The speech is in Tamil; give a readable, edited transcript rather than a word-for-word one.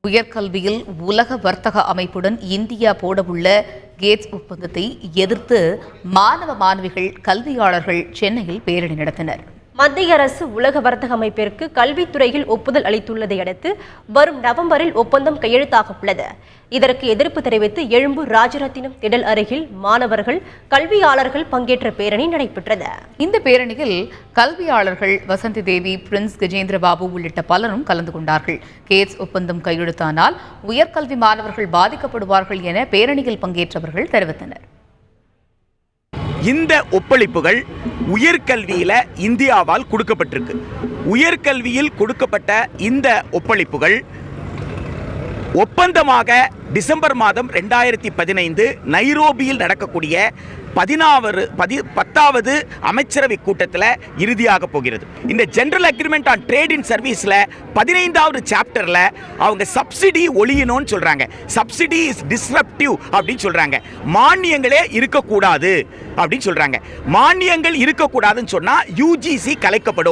உயர்கல்வியில் உலக வர்த்தக அமைப்புடன் இந்தியா போடவுள்ள கேட்ஸ் ஒப்பந்தத்தை எதிர்த்து மாணவ மாணவிகள் கல்வியாளர்கள் சென்னையில் பேரணி நடத்தினர். மத்திய அரசு உலக வர்த்தக அமைப்பிற்கு கல்வித்துறையில் ஒப்புதல் அளித்துள்ளதை அடுத்து வரும் நவம்பரில் ஒப்பந்தம் கையெழுத்தாக உள்ளது. இதற்கு எதிர்ப்பு தெரிவித்து எழும்பூர் ராஜரத்தினம் திடல் அருகில் மாணவர்கள் கல்வியாளர்கள் பங்கேற்ற பேரணி நடைபெற்றது. இந்த பேரணியில் கல்வியாளர்கள் வசந்தி தேவி, பிரின்ஸ் கஜேந்திர பாபு உள்ளிட்ட பலரும் கலந்து கொண்டார்கள். கேட்ஸ் ஒப்பந்தம் கையெழுத்தானால் உயர்கல்வி மாணவர்கள் பாதிக்கப்படுவார்கள் என பேரணியில் பங்கேற்றவர்கள் தெரிவித்தனர். இந்த ஒப்பளிப்புகள் உயர்கல்வியில இந்தியாவால் கொடுக்கப்பட்டிருக்கு. உயர்கல்வியில் கொடுக்கப்பட்ட இந்த ஒப்பளிப்புகள் ஒப்பந்தமாக டிசம்பர் மாதம் 2015 நைரோபியில் நடக்கக்கூடிய 10வது அமைச்சரவை கூட்டத்தில் இறுதியாக போகிறது. இந்த general agreement on trade in சர்வீஸ்ல 15வது சாப்டர்ல அவங்க சப்சிடி ஒழியணும்னு சொல்றாங்க. சப்சிடி இஸ் டிஸ்ரப்டிவ் அப்படின்னு சொல்றாங்க. மானியங்களே இருக்கக்கூடாது அப்படின்னு சொல்றாங்க. மானியங்கள் இருக்கக்கூடாதுன்னு சொன்னா UGC கலைக்கப்படும்.